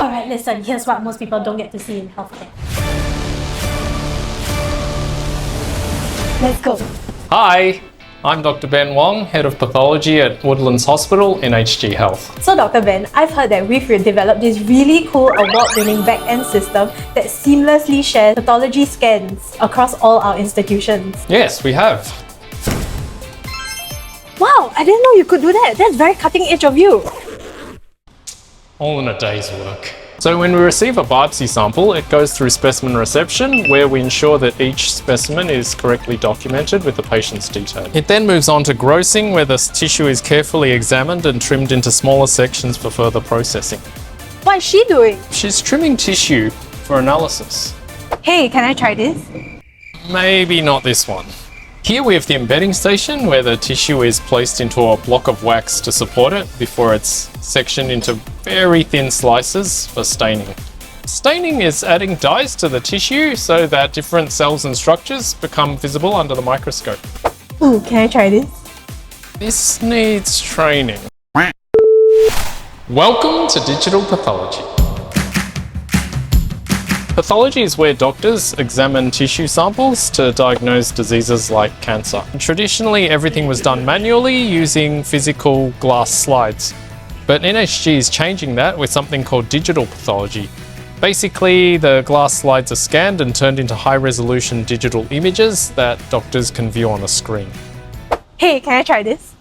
Alright, listen, here's what most people don't get to see in healthcare. Let's go. Hi, I'm Dr. Ben Wong, Head of Pathology at Woodlands Hospital, NHG Health. So Dr. Ben, I've heard that we've developed this really cool award-winning back-end system that seamlessly shares pathology scans across all our institutions. Yes, we have. Wow, I didn't know you could do that. That's very cutting edge of you. All in a day's work. So when we receive a biopsy sample, it goes through specimen reception, where we ensure that each specimen is correctly documented with the patient's detail. It then moves on to grossing, where the tissue is carefully examined and trimmed into smaller sections for further processing. What is she doing? She's trimming tissue for analysis. Hey, can I try this? Maybe not this one. Here we have the embedding station, where the tissue is placed into a block of wax to support it before it's sectioned into very thin slices for staining. Staining is adding dyes to the tissue so that different cells and structures become visible under the microscope. Ooh, can I try this? This needs training. Welcome to Digital Pathology. Pathology is where doctors examine tissue samples to diagnose diseases like cancer. Traditionally, everything was done manually using physical glass slides. But NHG is changing that with something called digital pathology. Basically, the glass slides are scanned and turned into high-resolution digital images that doctors can view on a screen. Hey, can I try this?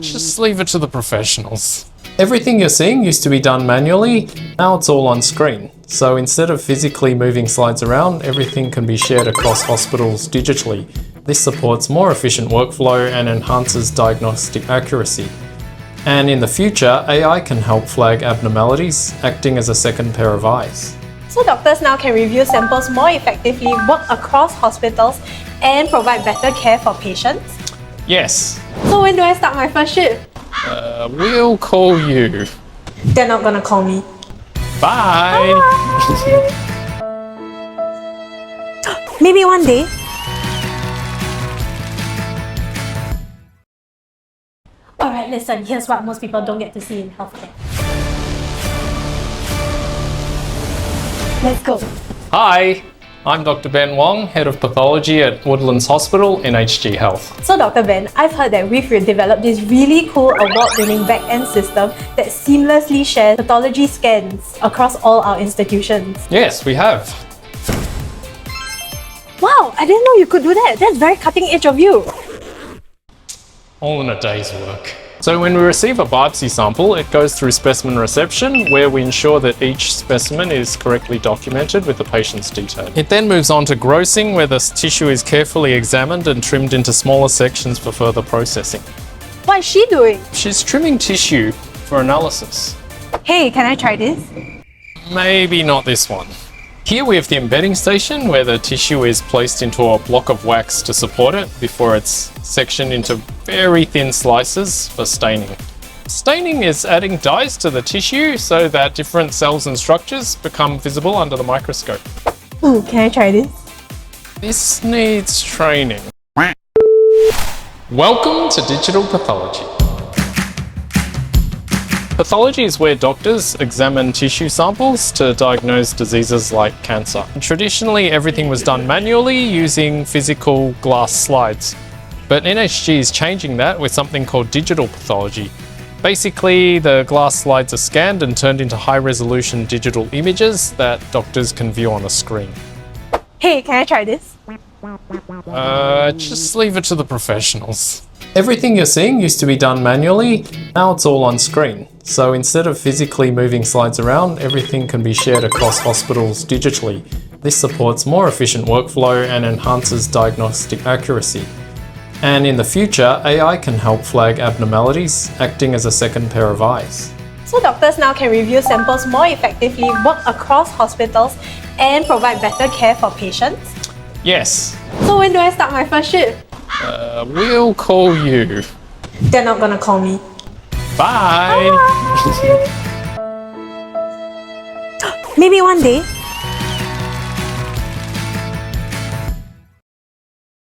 Just leave it to the professionals. Everything you're seeing used to be done manually, now it's all on screen. So instead of physically moving slides around, everything can be shared across hospitals digitally. This supports more efficient workflow and enhances diagnostic accuracy. And in the future, AI can help flag abnormalities, acting as a second pair of eyes. So doctors now can review samples more effectively, work across hospitals, and provide better care for patients? Yes. So when do I start my first shift? We'll call you. They're not gonna call me. Bye! Maybe one day. Alright, listen, here's what most people don't get to see in healthcare. Let's go. Hi, I'm Dr. Ben Wong, Head of Pathology at Woodlands Hospital, NHG Health. So Dr. Ben, I've heard that we've developed this really cool award-winning back-end system that seamlessly shares pathology scans across all our institutions. Yes, we have. Wow, I didn't know you could do that. That's very cutting edge of you. All in a day's work. So when we receive a biopsy sample, it goes through specimen reception, where we ensure that each specimen is correctly documented with the patient's detail. It then moves on to grossing, where the tissue is carefully examined and trimmed into smaller sections for further processing. What is she doing? She's trimming tissue for analysis. Hey, can I try this? Maybe not this one. Here we have the embedding station, where the tissue is placed into a block of wax to support it before it's sectioned into very thin slices for staining. Staining is adding dyes to the tissue so that different cells and structures become visible under the microscope. Ooh, can I try this? This needs training. Welcome to Digital Pathology. Pathology is where doctors examine tissue samples to diagnose diseases like cancer. Traditionally, everything was done manually using physical glass slides. But NHG is changing that with something called digital pathology. Basically, the glass slides are scanned and turned into high-resolution digital images that doctors can view on a screen. Hey, can I try this? Just leave it to the professionals. Everything you're seeing used to be done manually, now it's all on screen. So instead of physically moving slides around, everything can be shared across hospitals digitally. This supports more efficient workflow and enhances diagnostic accuracy. And in the future, AI can help flag abnormalities, acting as a second pair of eyes. So doctors now can review samples more effectively, work across hospitals, and provide better care for patients? Yes. So when do I start my first shift? We'll call you. They're not gonna call me. Bye! Maybe one day.